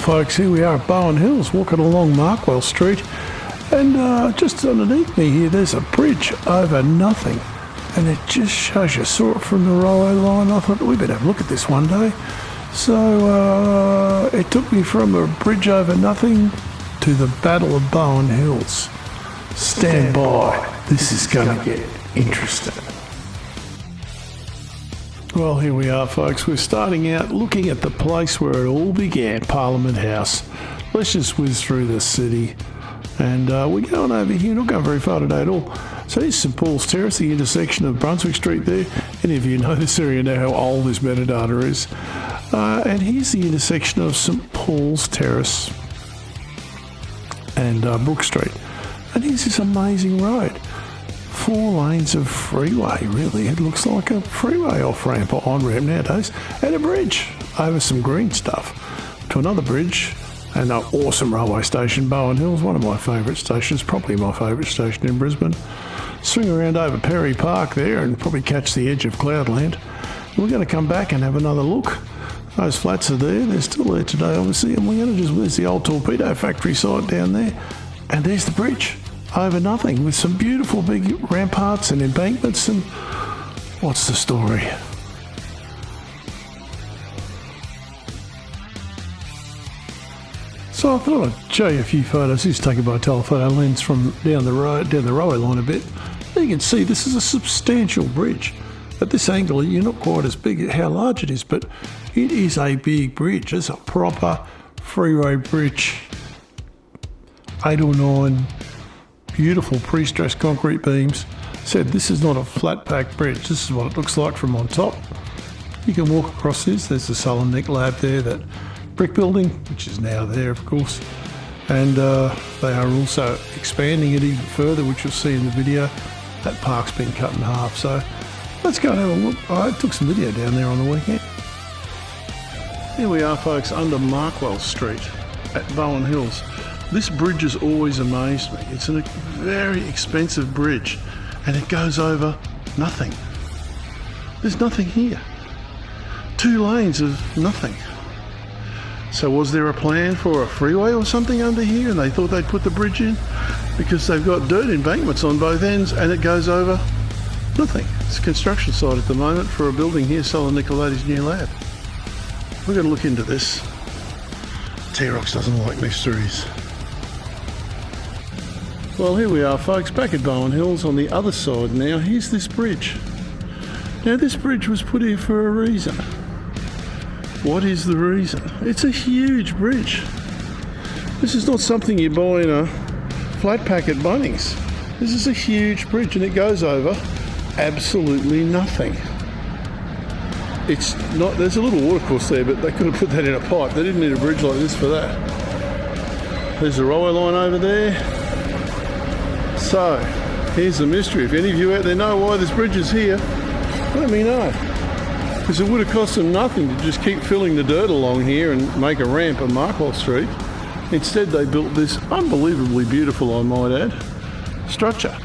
folks, here we are at Bowen Hills, walking along Markwell Street, and just underneath me here there's a bridge over nothing, and it just shows you. Saw it from the railway line. I thought we better have a look at this one day. So it took me from a bridge over nothing to the Battle of Bowen Hills. Stand by, this is going to get interesting. Well, here we are, folks. We're starting out looking at the place where it all began, Parliament House. Let's just whiz through the city. And we're going over here, not going very far today at all. So here's St Paul's Terrace, the intersection of Brunswick Street there. Any of you know this area know how old this metadata is. And here's the intersection of St Paul's Terrace and Brook Street. And here's this amazing road. 4 lanes of freeway, really. It looks like a freeway off-ramp or on-ramp nowadays. And a bridge over some green stuff to another bridge and an awesome railway station, Bowen Hills, one of my favourite stations, probably my favourite station in Brisbane. Swing around over Perry Park there and probably catch the edge of Cloudland. We're going to come back and have another look. Those flats are there. They're still there today, obviously. And we're going to there's the old torpedo factory site down there. And there's the bridge over nothing with some beautiful big ramparts and embankments. And what's the story? So I thought I'd show you a few photos. This is taken by a telephoto lens from down the railway line a bit. There you can see this is a substantial bridge. At this angle, you're not quite as big at how large it is, but it is a big bridge. It's a proper freeway bridge. 8 or 9 beautiful pre-stressed concrete beams. Said this is not a flat pack bridge. This is what it looks like from on top. You can walk across this. There's the Sullen Nick lab there, that brick building, which is now there, of course. And they are also expanding it even further, which you'll see in the video. That park's been cut in half. So let's go and have a look. I took some video down there on the weekend. Here we are, folks, under Markwell Street at Bowen Hills. This bridge has always amazed me. It's a very expensive bridge and it goes over nothing. There's nothing here. 2 lanes of nothing. So was there a plan for a freeway or something under here and they thought they'd put the bridge in? Because they've got dirt embankments on both ends and it goes over nothing. It's a construction site at the moment for a building here, Sullen Nicolati's new lab. We're going to look into this. T-Rox doesn't like mysteries. Well, here we are, folks, back at Bowen Hills on the other side now. Here's this bridge. Now, this bridge was put here for a reason. What is the reason? It's a huge bridge. This is not something you buy in a flat pack at Bunnings. This is a huge bridge and it goes over absolutely nothing. It's not, there's a little watercourse there, but they could have put that in a pipe. They didn't need a bridge like this for that. There's the railway line over there. So, here's the mystery. If any of you out there know why this bridge is here, let me know. Because it would have cost them nothing to just keep filling the dirt along here and make a ramp on Markwell Street. Instead, they built this unbelievably beautiful, I might add, structure.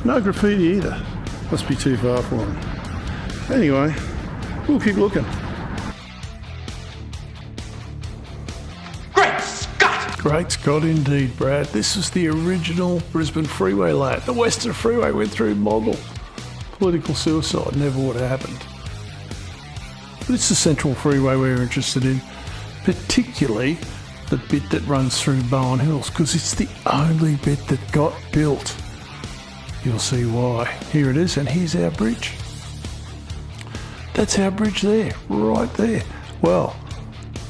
No graffiti either. Must be too far for them. Anyway, we'll keep looking. Great Scott indeed, Brad. This was the original Brisbane Freeway lane. The Western Freeway went through Moggle. Political suicide never would have happened. But it's the Central Freeway we're interested in, particularly the bit that runs through Bowen Hills, because it's the only bit that got built. You'll see why. Here it is, and here's our bridge. That's our bridge there, right there. Well,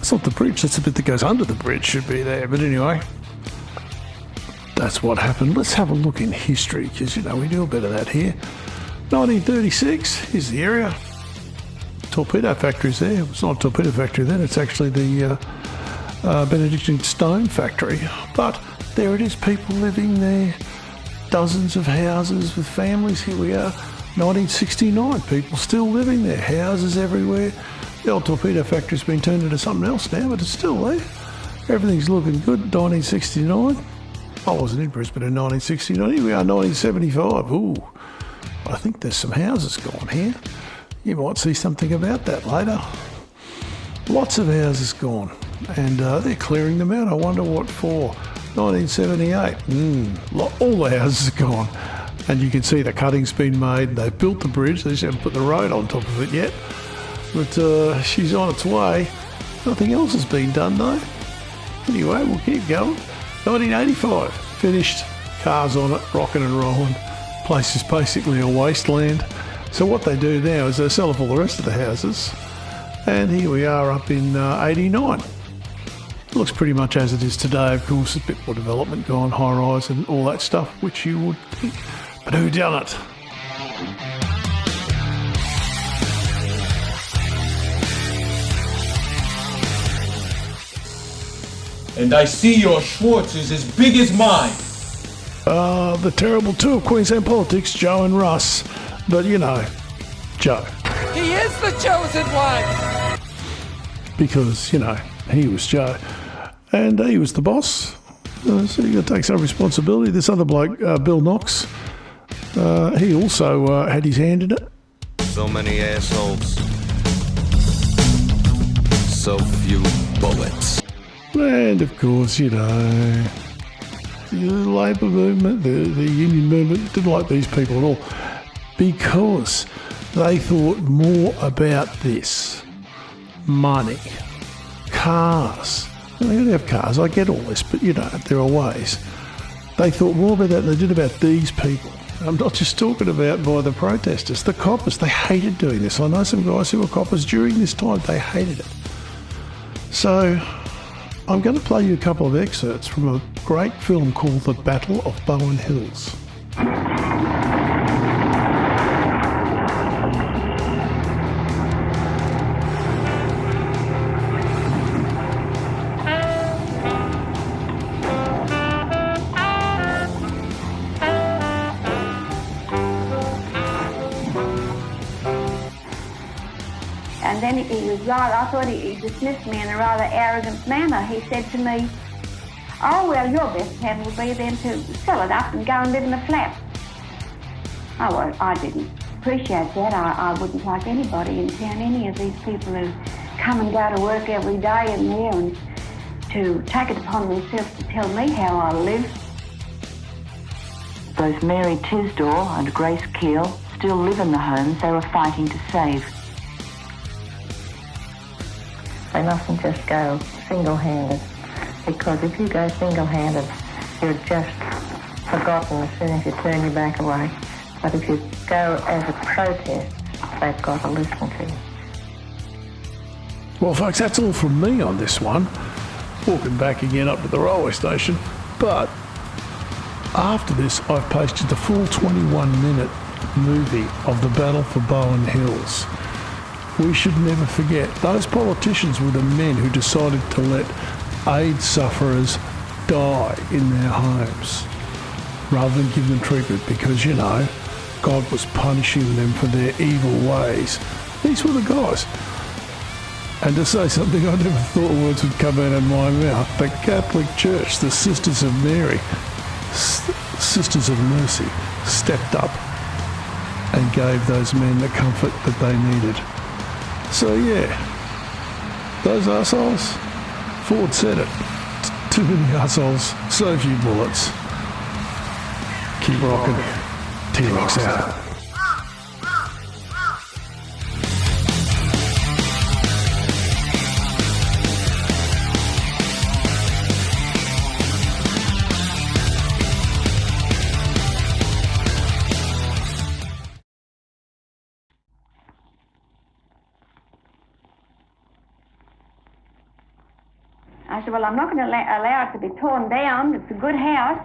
it's not the bridge, that's the bit that goes under the bridge, should be there. But anyway, that's what happened. Let's have a look in history, because, you know, we do a bit of that here. 1936, here's the area. Torpedo factory's there. It's not a torpedo factory then, it's actually the Benedictine stone factory. But there it is, people living there. Dozens of houses with families. Here we are, 1969, people still living there. Houses everywhere. The old torpedo factory's been turned into something else now, but it's still there. Everything's looking good. 1969. I wasn't in Brisbane in 1969. Here we are, 1975. Ooh, I think there's some houses gone here. You might see something about that later. Lots of houses gone. and they're clearing them out. I wonder what for. 1978. All the houses are gone. And you can see the cutting's been made. They've built the bridge. They just haven't put the road on top of it yet. But she's on its way. Nothing else has been done though. Anyway, we'll keep going. 1985. Finished. Cars on it, rocking and rolling. Place is basically a wasteland. So what they do now is they sell off all the rest of the houses. And here we are up in 89. It looks pretty much as it is today. Of course, a bit more development gone, high-rise and all that stuff, which you would think. But who done it? And I see your Schwartz is as big as mine. The terrible two of Queensland politics, Joe and Russ. But you know, Joe. He is the chosen one! Because, you know, he was Joe. And he was the boss. So you got to take some responsibility. This other bloke, Bill Knox, he also had his hand in it. So many assholes. So few bullets. And of course, you know, the labour movement, the union movement didn't like these people at all because they thought more about this. Money. Cars. They got to have cars, I get all this, but you know, there are ways. They thought more about that than they did about these people. I'm not just talking about by the protesters, the coppers, they hated doing this. I know some guys who were coppers during this time, they hated it. So, I'm going to play you a couple of excerpts from a great film called The Battle of Bowen Hills. And then I thought he dismissed me in a rather arrogant manner. He said to me, "Oh, well, your best plan will be then to sell it up and go and live in a flat." Oh, well, I didn't appreciate that. I wouldn't like anybody in town, any of these people who come and go to work every day in there and to take it upon themselves to tell me how I live. Both Mary Tisdall and Grace Keel still live in the homes they were fighting to save. They mustn't just go single-handed, because if you go single-handed, you're just forgotten as soon as you turn your back away. But if you go as a protest, they've got to listen to you. Well, folks, that's all from me on this one. Walking back again up to the railway station. But after this, I've posted the full 21-minute movie of the battle for Bowen Hills. We should never forget, those politicians were the men who decided to let AIDS sufferers die in their homes rather than give them treatment because, you know, God was punishing them for their evil ways. These were the guys. And to say something I never thought words would come out of my mouth, the Catholic Church, the Sisters of Mary, Sisters of Mercy, stepped up and gave those men the comfort that they needed. So yeah, those arseholes, Ford said it. Too many arseholes, so few bullets. Keep rocking. T-Rock's out. I said, well, I'm not going to allow it to be torn down. It's a good house.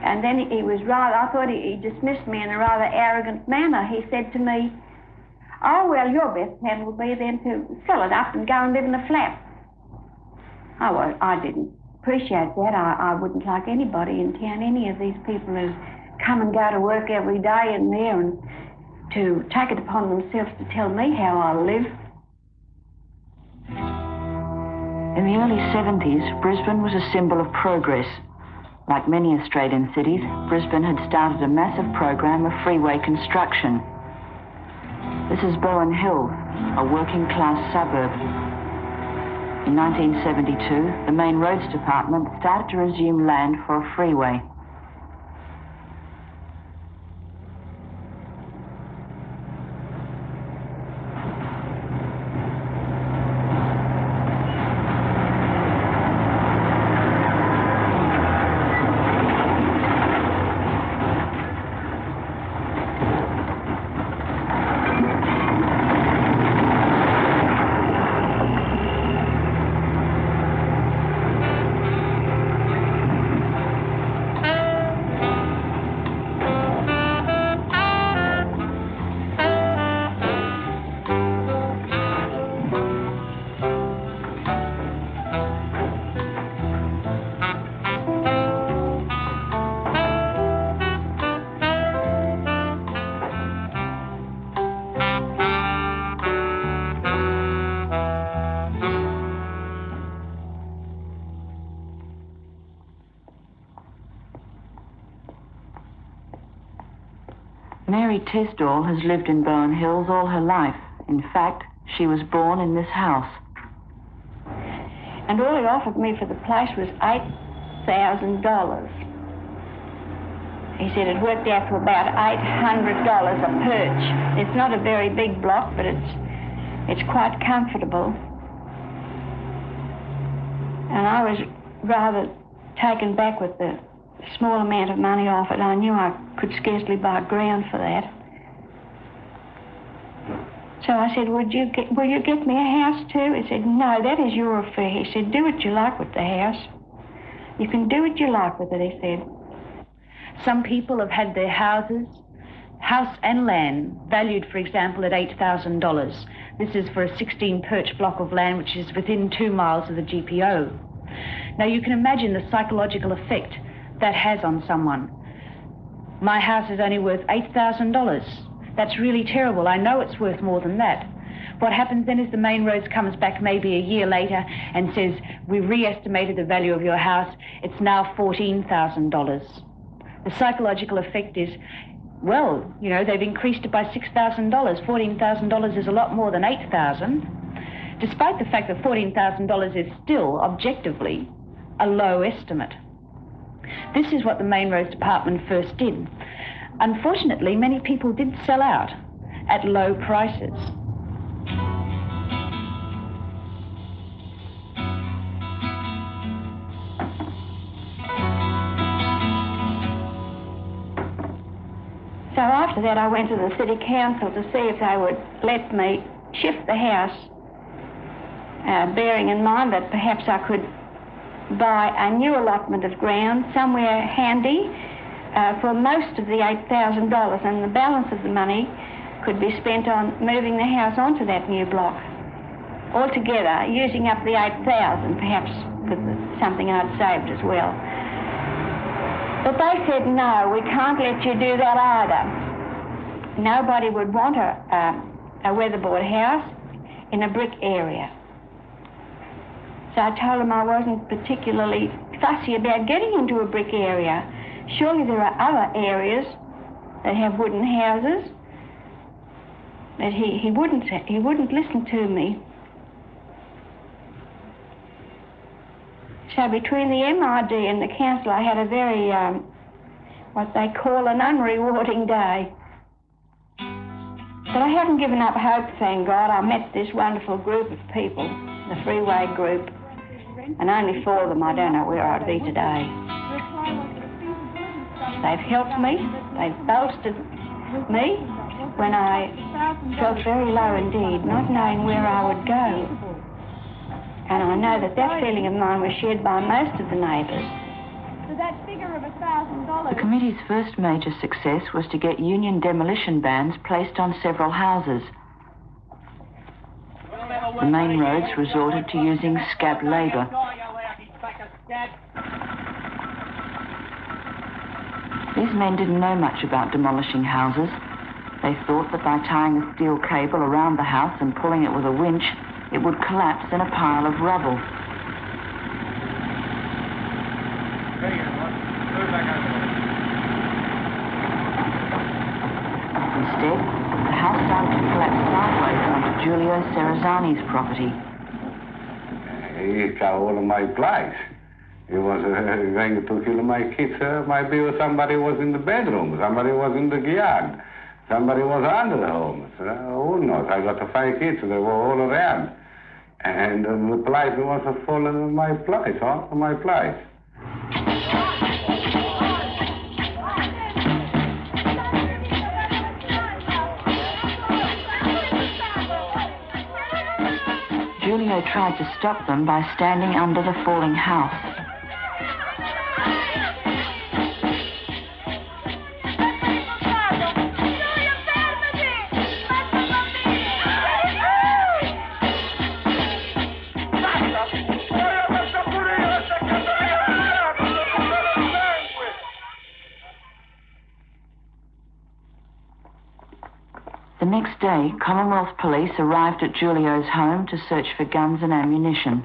And then I thought he dismissed me in a rather arrogant manner. He said to me, "Oh, well, your best plan will be then to sell it up and go and live in a flat." Oh, well, I didn't appreciate that. I wouldn't like anybody in town, any of these people who come and go to work every day in there and to take it upon themselves to tell me how I live. In the early 70s, Brisbane was a symbol of progress. Like many Australian cities, Brisbane had started a massive program of freeway construction. This is Bowen Hills, a working-class suburb. In 1972, the Main Roads Department started to resume land for a freeway. Mary Tesdall has lived in Bowen Hills all her life. In fact, she was born in this house. And all he offered me for the place was $8,000. He said it worked out to about $800 a perch. It's not a very big block, but it's quite comfortable. And I was rather taken back with the small amount of money offered. I knew I could scarcely buy ground for that. So I said, will you get me a house too? He said, no, that is your affair. He said, do what you like with the house. You can do what you like with it, he said. Some people have had their house and land valued, for example, at $8,000. This is for a 16-perch block of land which is within 2 miles of the GPO. Now you can imagine the psychological effect that has on someone. My house is only worth $8,000. That's really terrible. I know it's worth more than that. What happens then is the Main Roads comes back maybe a year later and says, we re-estimated the value of your house. It's now $14,000. The psychological effect is, well, you know, they've increased it by $6,000. $14,000 is a lot more than $8,000, despite the fact that $14,000 is still, objectively, a low estimate. This is what the Main Roads Department first did. Unfortunately, many people did sell out at low prices. So after that, I went to the city council to see if they would let me shift the house, bearing in mind that perhaps I could buy a new allotment of ground somewhere handy for most of the $8,000, and the balance of the money could be spent on moving the house onto that new block. Altogether, using up the $8,000, perhaps with something I'd saved as well. But they said, no, we can't let you do that either. Nobody would want a weatherboard house in a brick area. So I told them I wasn't particularly fussy about getting into a brick area. Surely there are other areas that have wooden houses. But he wouldn't listen to me. So between the MID and the council, I had a very, what they call an unrewarding day. But I haven't given up hope, thank God. I met this wonderful group of people, the freeway group, and only for them, I don't know where I'd be today. They've helped me, they've bolstered me when I felt very low indeed, not knowing where I would go. And I know that that feeling of mine was shared by most of the neighbours. So that figure of $1,000... The committee's first major success was to get union demolition bans placed on several houses. The Main Roads resorted to using scab labour. These men didn't know much about demolishing houses. They thought that by tying a steel cable around the house and pulling it with a winch, it would collapse in a pile of rubble. Instead, the house started to collapse sideways onto Giulio Serrazzani's property. he covered all of my place. He was going to kill my kids. Maybe somebody was in the bedroom, somebody was in the yard, somebody was under the home. Who knows? I got 5 kids, they were all around. And the place was full of my place, my place. Julio tried to stop them by standing under the falling house. The next day, Commonwealth Police arrived at Julio's home to search for guns and ammunition.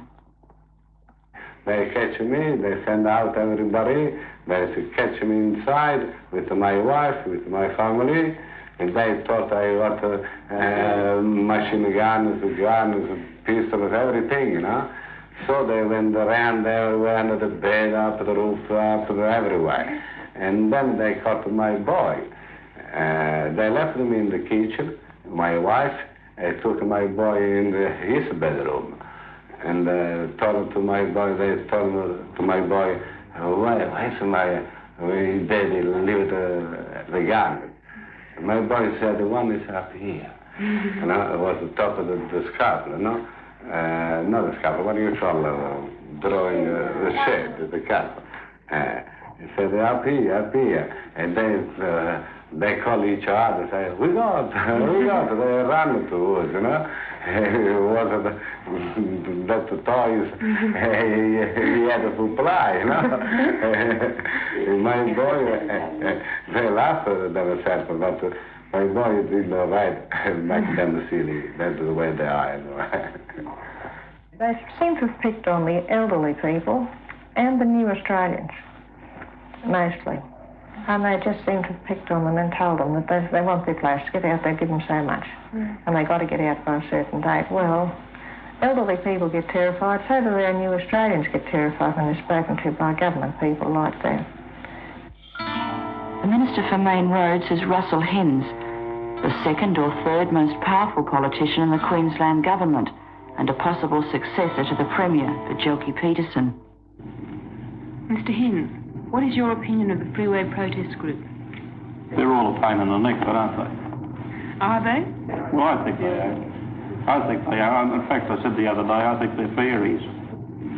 They catch me, they send out everybody, they catch me inside with my wife, with my family, and they thought I got machine guns, pistols, everything, you know. So they went around everywhere, under the bed, up the roof, up everywhere. And then they caught my boy. They left me in the kitchen. My wife took my boy in his bedroom and told to my boy, they told to my boy, why is my daddy leave the gun? My boy said, the one is up here. You know, it was the top of the scalpel, you know? Not the scalpel, what do you call drawing the shed, the cap. He said, up here. And they call each other and say, we got. They run to us, you know. It was that the toys he had to supply, you know. My boy, they laughed at themselves, but my boy did all right back then silly. That's the way they are. They seem to have picked on the elderly people and the new Australians, mostly. And they just seem to have picked on them and told them that they want their place to get out. They give them so much. And they got to get out by a certain date. Well, elderly people get terrified, so do our new Australians get terrified when they're spoken to by government people like that. The Minister for Main Roads is Russell Hinds, the second or third most powerful politician in the Queensland government and a possible successor to the Premier, bjelke-petersen. Mr. Hinds, what is your opinion of the freeway protest group? They're all a pain in the neck, but aren't they? Are they? Well, I think they are. I think they are. In fact, I said the other day, I think they're fairies.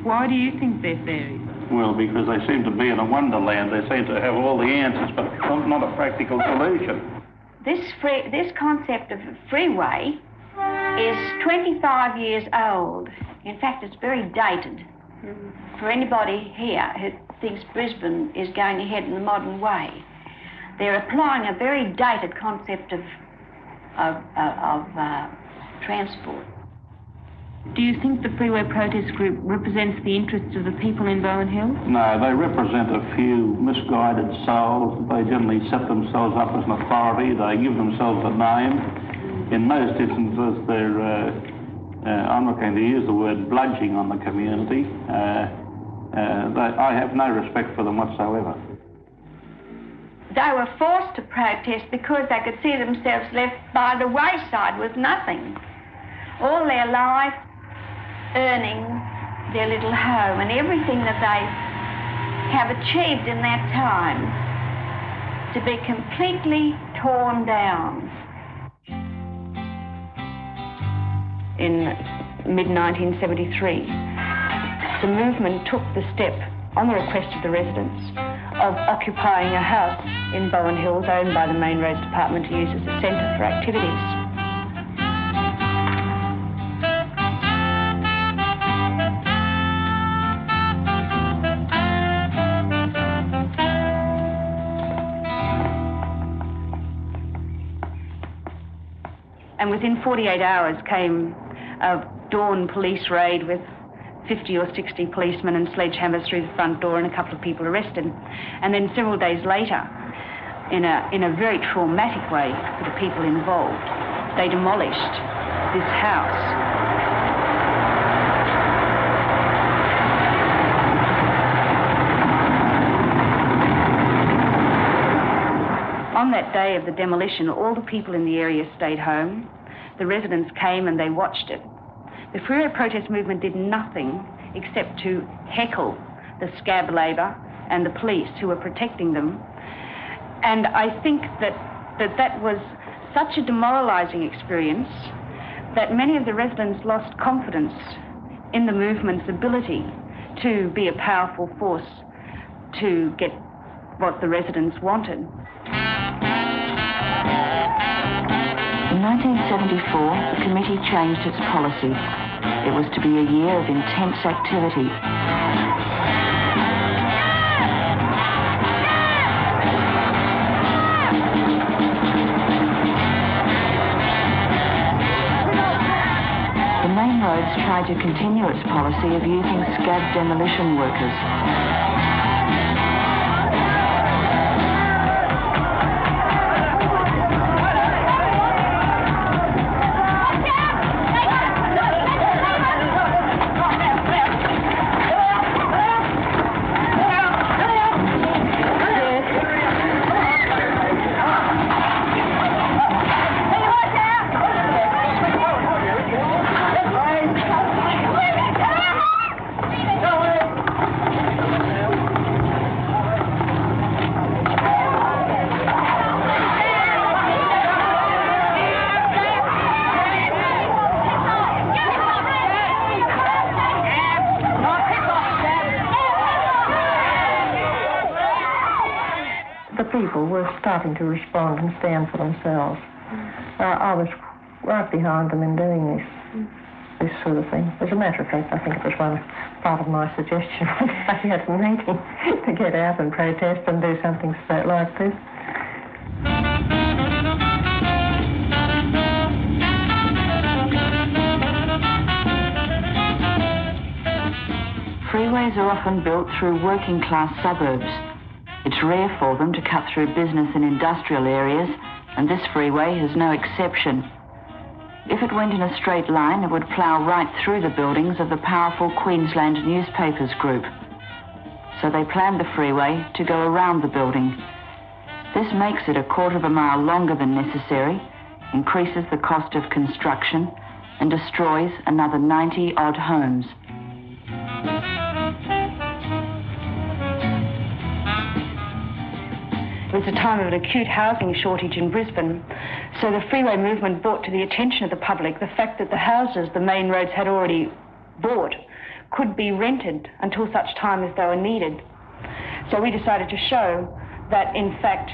Why do you think they're fairies? Well, because they seem to be in a wonderland. They seem to have all the answers, but not a practical solution. This concept of a freeway is 25 years old. In fact, it's very dated. For anybody here who thinks Brisbane is going ahead in the modern way, they're applying a very dated concept of transport. Do you think the freeway protest group represents the interests of the people in Bowen Hills? No, they represent a few misguided souls. They generally set themselves up as an authority. They give themselves a name. In most instances, they're, I'm not going to use the word bludgeoning on the community. I have no respect for them whatsoever. They were forced to protest because they could see themselves left by the wayside with nothing. All their life earning their little home and everything that they have achieved in that time to be completely torn down. In mid-1973, the movement took the step, on the request of the residents, of occupying a house in Bowen Hills owned by the Main Roads Department to use as a centre for activities. And within 48 hours came a dawn police raid with 50 or 60 policemen and sledgehammers through the front door and a couple of people arrested. And then several days later, in a very traumatic way for the people involved, they demolished this house. that day of the demolition, all the people in the area stayed home. The residents came and they watched it. The freeway protest movement did nothing except to heckle the scab Labor and the police who were protecting them. And I think that was such a demoralizing experience that many of the residents lost confidence in the movement's ability to be a powerful force to get what the residents wanted. In 1974, the committee changed its policy. It was to be a year of intense activity. The main roads tried to continue its policy of using scab demolition workers. People were starting to respond and stand for themselves. I was right behind them in doing this sort of thing. As a matter of fact, I think it was part of my suggestion when they had a meeting to get out and protest and do something like this. Freeways are often built through working-class suburbs. It's rare for them to cut through business and industrial areas, and this freeway is no exception. If it went in a straight line, it would plough right through the buildings of the powerful Queensland Newspapers Group. So they planned the freeway to go around the building. This makes it a quarter of a mile longer than necessary, increases the cost of construction, and destroys another 90-odd homes. It was a time of an acute housing shortage in Brisbane, so the freeway movement brought to the attention of the public the fact that the houses the main roads had already bought could be rented until such time as they were needed. So we decided to show that, in fact,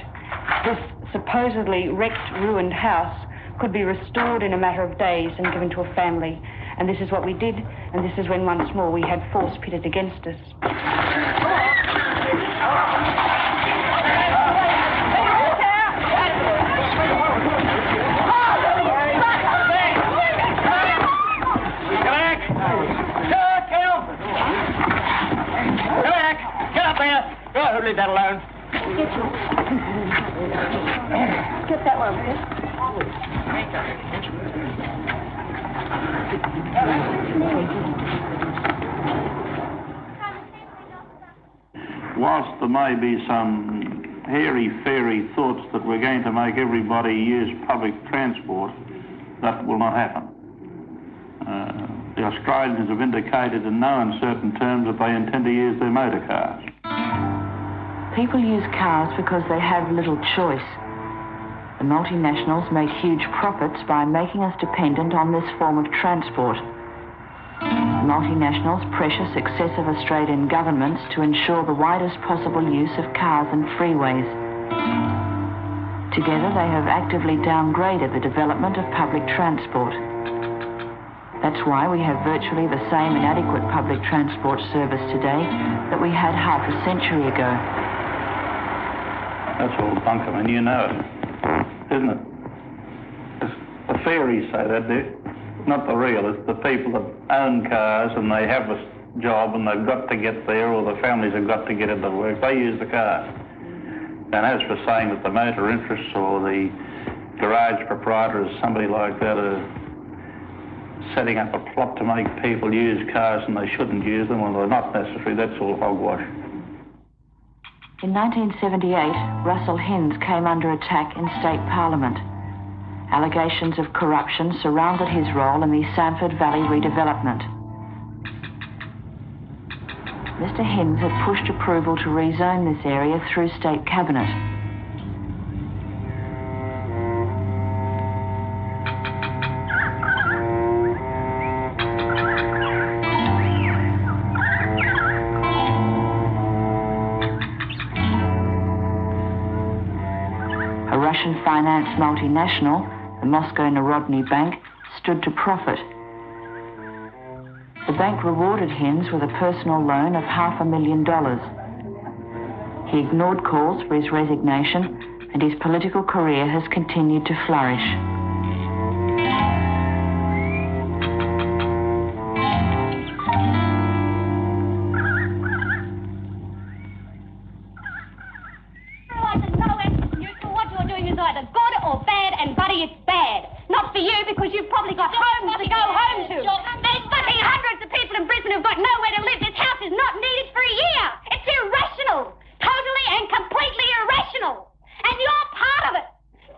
this supposedly wrecked, ruined house could be restored in a matter of days and given to a family. And this is what we did, and this is when once more we had force pitted against us. Leave that alone. Get that one, please. Whilst there may be some hairy-fairy thoughts that we're going to make everybody use public transport, that will not happen. The Australians have indicated in no uncertain terms that they intend to use their motor cars. People use cars because they have little choice. The multinationals make huge profits by making us dependent on this form of transport. Multinationals pressure successive Australian governments to ensure the widest possible use of cars and freeways. Together, they have actively downgraded the development of public transport. That's why we have virtually the same inadequate public transport service today that we had half a century ago. That's all bunk. I mean, you know it, isn't it? The fairies say that, do. Not the realists, the people that own cars and they have a job and they've got to get there, or the families have got to get into work, they use the car. And as for saying that the motor interests or the garage proprietors, somebody like that, are setting up a plot to make people use cars and they shouldn't use them when they're not necessary, that's all hogwash. In 1978, Russell Hinds came under attack in state parliament. Allegations of corruption surrounded his role in the Sanford Valley redevelopment. Mr. Hinds had pushed approval to rezone this area through state cabinet. A Russian finance multinational, the Moscow Narodny Bank, stood to profit. The bank rewarded Hinds with a personal loan of $500,000. He ignored calls for his resignation, and his political career has continued to flourish. Either good or bad, and Buddy, it's bad. Not for you, because you've probably got homes to go home to. There's fucking hundreds of people in Brisbane who've got nowhere to live. This house is not needed for a year. It's irrational. Totally and completely irrational. And you're part of it.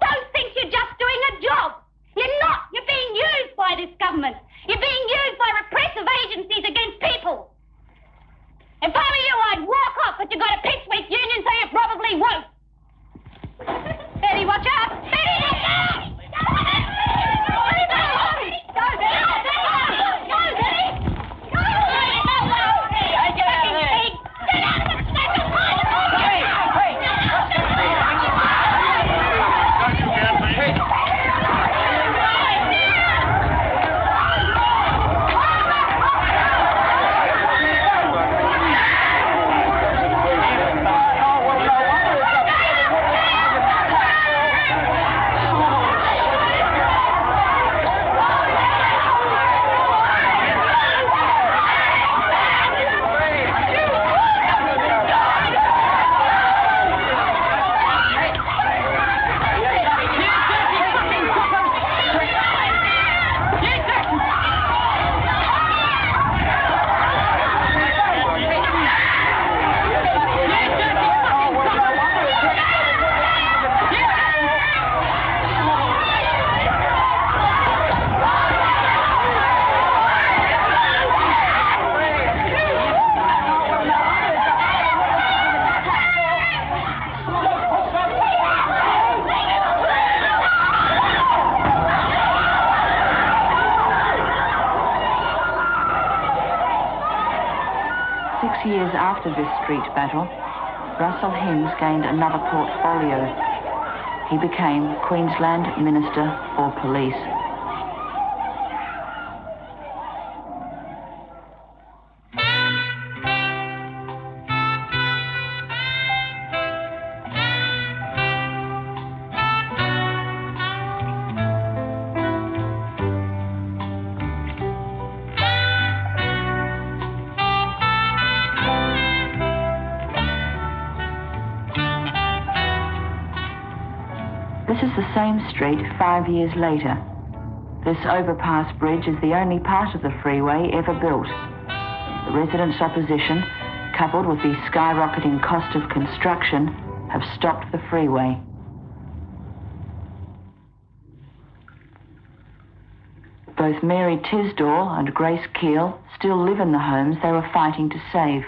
Don't think you're just doing a job. You're not. You're being used by this government. You're being used by repressive agencies against people. If I were you, I'd walk off, but you've got a piss-weak union, so you probably won't. Betty, watch out! Betty, watch out! Go, Betty! Go, Betty! Go, Betty! Go, Betty! Get out of there! Get out of it! Years after this street battle, Russell Hinds gained another portfolio. He became Queensland Minister for Police. This is the same street 5 years later. This overpass bridge is the only part of the freeway ever built. The residents' opposition, coupled with the skyrocketing cost of construction, have stopped the freeway. Both Mary Tisdall and Grace Keel still live in the homes they were fighting to save.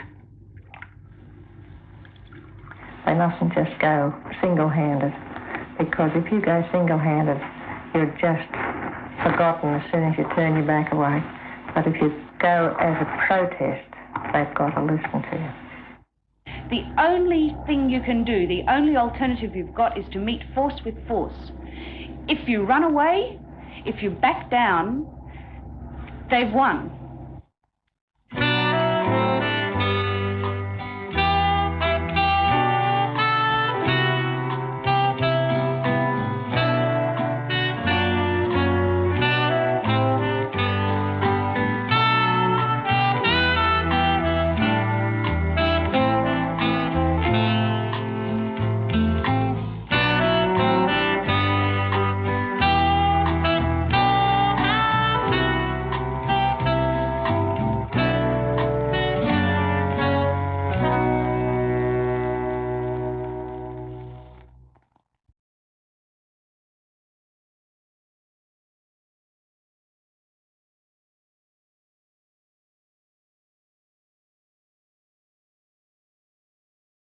They mustn't just go single-handed, because if you go single-handed, you're just forgotten as soon as you turn your back away. But if you go as a protest, they've got to listen to you. The only thing you can do, the only alternative you've got, is to meet force with force. If you run away, if you back down, they've won.